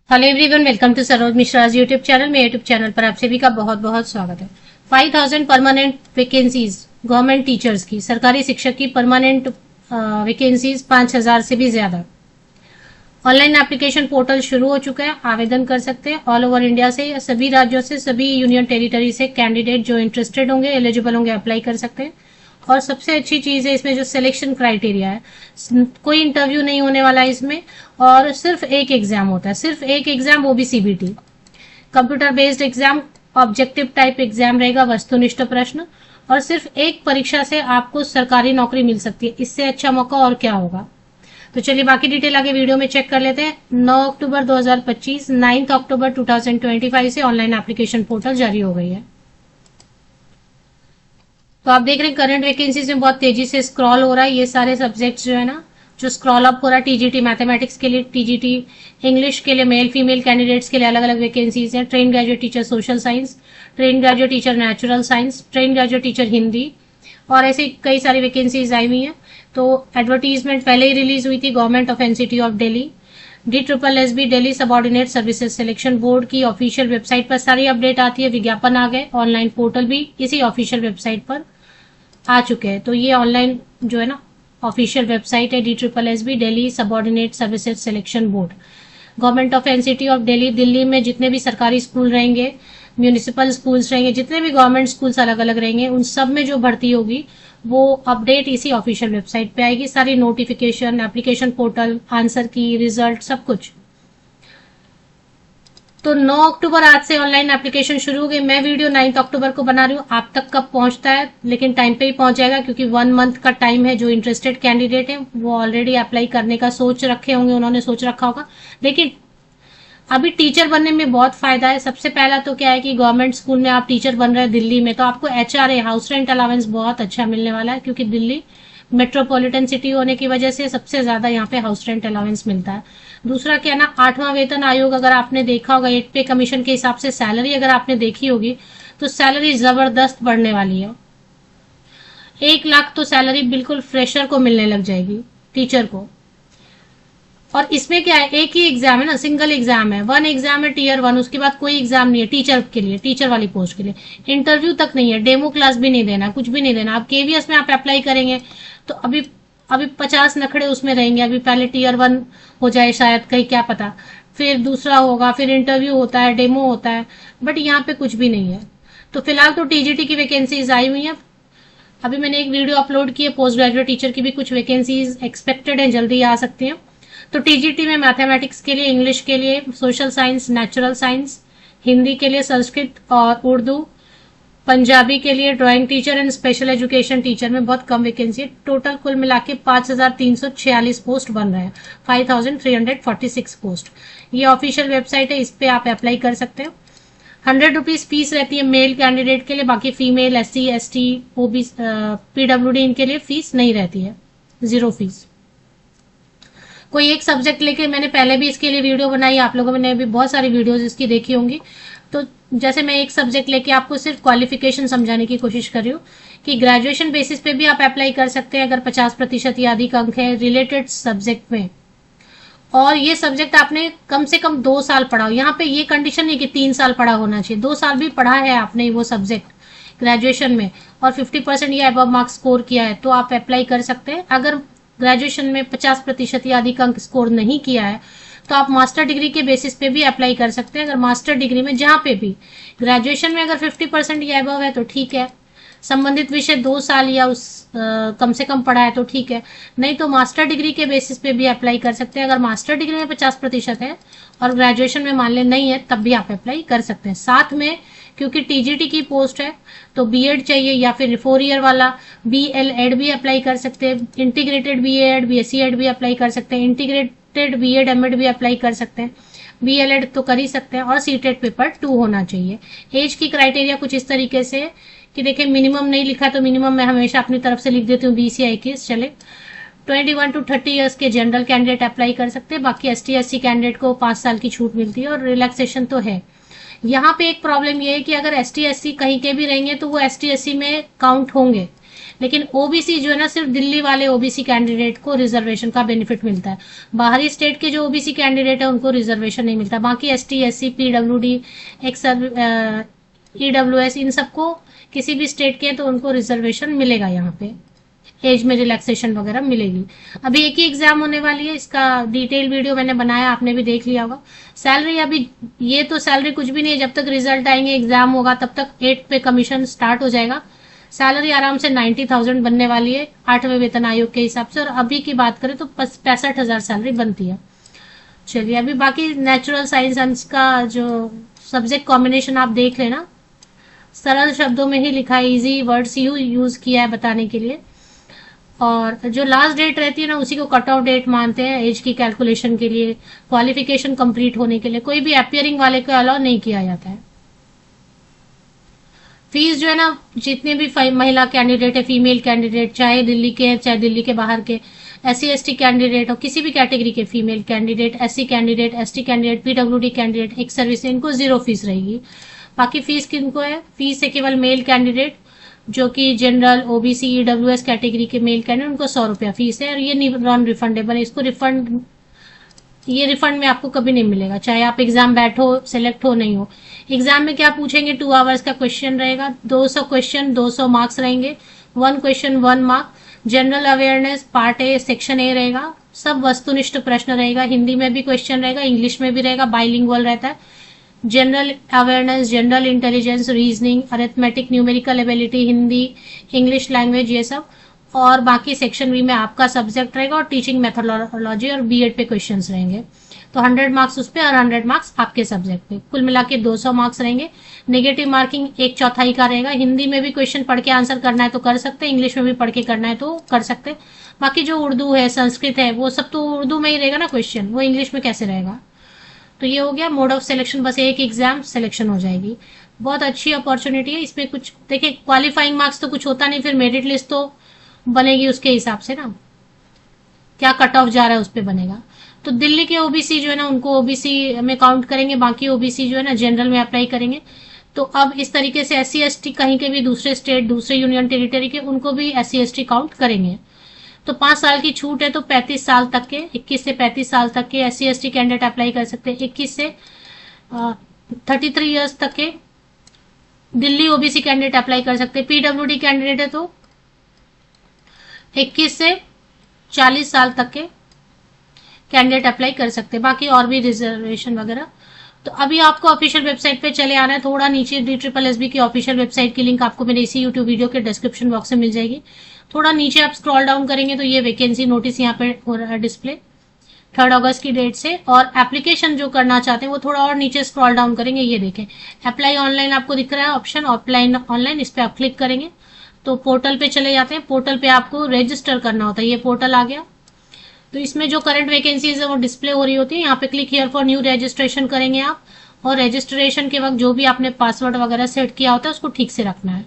Hello everyone, welcome to Saroj Mishra's YouTube channel. मेरे YouTube channel पर आप सभी का बहुत बहुत स्वागत है। 5000 परमानेंट वैकेंसीज गवर्नमेंट टीचर्स की, सरकारी शिक्षक की परमानेंट वैकेंसीज 5000 से भी ज्यादा। ऑनलाइन एप्लीकेशन पोर्टल शुरू हो चुका है, आवेदन कर सकते हैं। ऑल ओवर इंडिया से या सभी राज्यों से, सभी यूनियन टेरिटरी से कैंडिडेट जो इंटरेस्टेड होंगे, एलिजिबल होंगे, अप्लाई कर सकते हैं। और सबसे अच्छी चीज है इसमें जो सिलेक्शन क्राइटेरिया है, कोई इंटरव्यू नहीं होने वाला है इसमें, और सिर्फ एक एग्जाम होता है, सिर्फ एक एग्जाम, वो भी CBT, computer based exam, objective type exam रहेगा, वस्तुनिष्ठ प्रश्न, और सिर्फ एक परीक्षा से आपको सरकारी नौकरी मिल सकती है। इससे अच्छा मौका और क्या होगा। तो चलिए बाकी डिटेल आगे वीडियो में चेक कर लेते हैं। 9 अक्टूबर 2025, 9 अक्टूबर 2025 से ऑनलाइन एप्लीकेशन पोर्टल जारी हो गई है। तो आप देख रहे हैं करंट वैकेंसीज में बहुत तेजी से स्क्रॉल हो रहा है। ये सारे सब्जेक्ट्स जो है ना, जो स्क्रॉल अप हो रहा है, टीजीटी मैथमेटिक्स के लिए, टीजीटी इंग्लिश के लिए मेल फीमेल कैंडिडेट्स के लिए अलग अलग वैकेंसीज हैं। Train graduate teacher social science, train graduate teacher natural science, train graduate teacher Hindi, और ऐसे कई सारी वैकेंसीज आई हुई हैं। तो एडवर्टीजमेंट पहले ही रिलीज हुई थी government of NCT of Delhi, DSSB Delhi subordinate services selection board की ऑफिशियल वेबसाइट पर सारी अपडेट आती है। विज्ञापन आ गए, ऑनलाइन पोर्टल भी इसी ऑफिशियल वेबसाइट पर आ चुके हैं। तो ये ऑनलाइन जो है ना ऑफिशियल वेबसाइट है, DSSB Delhi subordinate services selection board. Government of NCT of Delhi, Delhi में जितने भी सरकारी स्कूल रहेंगे, म्यूनिसिपल स्कूल्स रहेंगे, जितने भी गवर्नमेंट स्कूल्स अलग अलग रहेंगे, उन सब में जो भर्ती होगी वो अपडेट इसी ऑफिशियल वेबसाइट पे आएगी। सारी नोटिफिकेशन, एप्लीकेशन पोर्टल, आंसर की, रिजल्ट, सब कुछ। तो 9 अक्टूबर आज से ऑनलाइन एप्लीकेशन शुरू हो गई। मैं वीडियो 9 अक्टूबर को बना रही हूँ, आप तक कब पहुंचता है, लेकिन टाइम पे ही पहुंच जाएगा, क्योंकि 1 मंथ का टाइम है। जो इंटरेस्टेड कैंडिडेट है वो ऑलरेडी अप्लाई करने का सोच रखे होंगे, उन्होंने सोच रखा होगा। देखिए अभी टीचर बनने में बहुत फायदा है। सबसे पहला तो क्या है कि गवर्नमेंट स्कूल में आप टीचर बन रहे हैं दिल्ली में, तो आपको HRA हाउस रेंट अलाउंस बहुत अच्छा मिलने वाला है, क्योंकि दिल्ली मेट्रोपॉलिटन सिटी होने की वजह से सबसे ज्यादा यहाँ पे हाउस रेंट अलाउंस मिलता है। दूसरा क्या ना, 8वां वेतन आयोग अगर आपने देखा होगा, 8 पे कमीशन के हिसाब से सैलरी अगर आपने देखी होगी, तो सैलरी जबरदस्त बढ़ने वाली है। 1 लाख तो सैलरी बिल्कुल फ्रेशर को मिलने लग जाएगी, टीचर को। और इसमें क्या है, एक ही एग्जाम है ना, सिंगल एग्जाम है, 1 एग्जाम है टियर 1, उसके बाद कोई एग्जाम नहीं है टीचर के लिए, टीचर वाली पोस्ट के लिए। इंटरव्यू तक नहीं है, डेमो क्लास भी नहीं देना, कुछ भी नहीं देना। अब केवीएस में आप अप्लाई करेंगे तो अभी 50 नखड़े उसमें रहेंगे। अभी पहले टियर 1 हो जाए शायद, कहीं क्या पता, फिर दूसरा होगा, फिर इंटरव्यू होता है, डेमो होता है, बट यहाँ पे कुछ भी नहीं है। तो फिलहाल तो टीजीटी की वैकेंसीज आई हुई है। अभी मैंने एक वीडियो अपलोड की है, पोस्ट ग्रेजुएट टीचर की भी कुछ वैकेंसीज एक्सपेक्टेड है, जल्दी आ सकती हैं। तो टीजीटी में मैथमेटिक्स के लिए, इंग्लिश के लिए, social science, natural science, Hindi के लिए संस्कृत और उर्दू, पंजाबी के लिए drawing teacher and special education teacher में बहुत कम वैकेंसी है। टोटल कुल मिला के 5346 पोस्ट बन रहे हैं, 5346 पोस्ट। ये ऑफिशियल वेबसाइट है, इस पे आप अप्लाई कर सकते हैं। 100 रुपीज फीस रहती है मेल कैंडिडेट के लिए, बाकी female, SC ST OBC PWD इनके लिए फीस नहीं रहती है, 0 फीस। कोई एक सब्जेक्ट लेके, मैंने पहले भी इसके लिए वीडियो बनाई, आप लोगों ने भी बहुत सारी वीडियोस इसकी देखी होंगी। तो जैसे मैं एक सब्जेक्ट लेके आपको सिर्फ क्वालिफिकेशन समझाने की कोशिश कर रही हूँ कि ग्रेजुएशन बेसिस पे भी आप अप्लाई कर सकते हैं अगर 50% या अधिक अंक है रिलेटेड सब्जेक्ट में, और ये सब्जेक्ट आपने कम से कम 2 साल पढ़ा हो। यहाँ पे ये कंडीशन नहीं कि 3 साल पढ़ा होना चाहिए, 2 साल भी पढ़ा है आपने वो सब्जेक्ट ग्रेजुएशन में, और 50% या अबव मार्क्स स्कोर किया है, तो आप अप्लाई कर सकते हैं। अगर ग्रेजुएशन में 50% या अधिक अंक स्कोर नहीं किया है, तो आप मास्टर डिग्री के बेसिस पे भी अप्लाई कर सकते हैं। अगर मास्टर डिग्री में जहां पे भी, ग्रेजुएशन में अगर 50% या अबव है तो ठीक है, संबंधित विषय 2 साल या कम से कम पढ़ा है तो ठीक है, नहीं तो मास्टर डिग्री के बेसिस पे भी अप्लाई कर सकते हैं। अगर मास्टर डिग्री में 50% है और ग्रेजुएशन में मान ले नहीं है, तब भी आप अप्लाई कर सकते हैं। साथ में क्योंकि टीजीटी की पोस्ट है तो बीएड चाहिए, या फिर 4 ईयर वाला BLED भी अप्लाई कर सकते हैं, इंटीग्रेटेड BEd BSc एड भी अप्लाई कर सकते हैं, इंटीग्रेटेड BEd MAd भी अप्लाई कर सकते हैं, BLED तो कर ही सकते हैं, और सीटेट पेपर 2 होना चाहिए। एज की क्राइटेरिया कुछ इस तरीके से कि देखिए, मिनिमम नहीं लिखा तो मिनिमम मैं हमेशा अपनी तरफ से लिख देती हूँ 20 या 21 चले। 21 to 30 ईयर्स के जनरल कैंडिडेट अप्लाई कर सकते हैं, बाकी ST SC कैंडिडेट को 5 साल की छूट मिलती है, और रिलैक्सेशन तो है। यहाँ पे एक प्रॉब्लम ये है कि अगर ST SC कहीं के भी रहेंगे तो वो ST SC में काउंट होंगे, लेकिन ओबीसी जो है ना, सिर्फ दिल्ली वाले ओबीसी कैंडिडेट को रिजर्वेशन का बेनिफिट मिलता है। बाहरी स्टेट के जो ओबीसी कैंडिडेट है उनको रिजर्वेशन नहीं मिलता। बाकी एसटी, एससी, पीडब्ल्यूडी, ईडब्ल्यूएस, इन सबको किसी भी स्टेट के तो उनको रिजर्वेशन मिलेगा। यहाँ पे एज में रिलैक्सेशन वगैरह मिलेगी। अभी एक ही एग्जाम होने वाली है, इसका डिटेल वीडियो मैंने बनाया, आपने भी देख लिया होगा। सैलरी अभी, ये तो सैलरी कुछ भी नहीं है, जब तक रिजल्ट आएंगे, एग्जाम होगा, तब तक 8 पे कमीशन स्टार्ट हो जाएगा। सैलरी आराम से 90,000 बनने वाली है 8वें वेतन आयोग के हिसाब से, और अभी की बात करें तो 65,000 सैलरी बनती है। चलिए, अभी बाकी नेचुरल साइंस का जो सब्जेक्ट कॉम्बिनेशन आप देख लेना, सरल शब्दों में ही लिखा है, इजी वर्ड्स यूज किया है बताने के लिए। और जो लास्ट डेट रहती है ना, उसी को कट ऑफ डेट मानते हैं एज की कैलकुलेशन के लिए, क्वालिफिकेशन कंप्लीट होने के लिए। कोई भी अपियरिंग वाले को अलाउ नहीं किया जाता है। फीस जो है ना, जितने भी महिला कैंडिडेट है, फीमेल कैंडिडेट, चाहे दिल्ली के हैं चाहे दिल्ली के बाहर के, एससी एसटी कैंडिडेट हो, किसी भी कैटेगरी के female candidate, SC candidate, ST candidate, PWD candidate, एक सर्विस, इनको 0 फीस रहेगी। बाकी फीस किनको है? फीस है केवल मेल कैंडिडेट जो कि जनरल, ओबीसी, ईडब्ल्यूएस कैटेगरी के मेल कैंडिडेट, उनको 100 रुपया फीस है। और ये नॉन रिफंडेबल है, इसको ये रिफंड में आपको कभी नहीं मिलेगा, चाहे आप एग्जाम बैठो, सेलेक्ट हो नहीं हो। एग्जाम में क्या पूछेंगे? 2 आवर्स का क्वेश्चन रहेगा, 200 क्वेश्चन, 200 मार्क्स रहेंगे, 1 question 1 mark. General awareness part A section A रहेगा, सब वस्तुनिष्ठ प्रश्न रहेगा, हिंदी में भी क्वेश्चन रहेगा, इंग्लिश में भी रहेगा, बाइलिंगुअल रहता है। General awareness, general intelligence, reasoning, arithmetic, numerical ability, Hindi, English language, ये सब। और बाकी सेक्शन बी में आपका सब्जेक्ट रहेगा, और टीचिंग मेथोडोलॉजी और बीएड पे क्वेश्चंस रहेंगे। तो 100 मार्क्स उस पे और 100 मार्क्स आपके सब्जेक्ट पे, कुल मिला के 200 मार्क्स रहेंगे। नेगेटिव मार्किंग 1/4 का रहेगा। हिंदी में भी क्वेश्चन पढ़ के आंसर करना है तो कर सकते हैं, इंग्लिश में भी पढ़ के करना है तो कर सकते हैं। बाकी जो उर्दू है, संस्कृत है, वो सब तो उर्दू में ही रहेगा ना क्वेश्चन, वो इंग्लिश में कैसे रहेगा। तो ये हो गया मोड ऑफ सिलेक्शन, बस एक एग्जाम सिलेक्शन हो जाएगी। बहुत अच्छी अपॉर्चुनिटी है। इसमें कुछ देखिए, क्वालिफाइंग मार्क्स तो कुछ होता नहीं, फिर मेरिट लिस्ट तो बनेगी उसके हिसाब से ना, क्या कट ऑफ जा रहा है उस पर बनेगा। तो दिल्ली के ओबीसी जो है ना, उनको ओबीसी में काउंट करेंगे, बाकी ओबीसी जो है ना जनरल में अप्लाई करेंगे। तो अब इस तरीके से एससी एसटी कहीं के भी दूसरे स्टेट, दूसरे यूनियन टेरिटरी के, उनको भी एससी एसटी काउंट करेंगे। तो 5 साल की छूट है, तो 35 साल तक के, 21 से 35 साल तक के एससी एसटी कैंडिडेट अप्लाई कर सकते हैं। 21 से 33 ईयर्स तक के दिल्ली ओबीसी कैंडिडेट अप्लाई कर सकते हैं। पीडब्ल्यूडी कैंडिडेट है तो 21 से 40 साल तक के कैंडिडेट अप्लाई कर सकते हैं। बाकी और भी रिजर्वेशन वगैरह। तो अभी आपको ऑफिशियल वेबसाइट पे चले आना है, थोड़ा नीचे DSSB की ऑफिशियल वेबसाइट की लिंक आपको मेरे इसी यूट्यूब वीडियो के डिस्क्रिप्शन बॉक्स में मिल जाएगी। थोड़ा नीचे आप स्क्रॉल डाउन करेंगे तो ये वैकेंसी नोटिस यहाँ पे हो रहा है डिस्प्ले 3 अगस्त की डेट से। और एप्लीकेशन जो करना चाहते हैं वो थोड़ा और नीचे स्क्रॉल डाउन करेंगे, ये देखें अप्लाई ऑनलाइन आपको दिख रहा है ऑप्शन, अप्लाई ऑनलाइन, इस पर आप क्लिक करेंगे तो पोर्टल पे चले जाते हैं। पोर्टल पे आपको रजिस्टर करना होता है, ये पोर्टल आ गया। तो इसमें जो करंट वैकेंसीज है वो डिस्प्ले हो रही होती है। यहाँ पे click here for new registration करेंगे आप, और रजिस्ट्रेशन के वक्त जो भी आपने पासवर्ड वगैरह सेट किया होता है उसको ठीक से रखना है।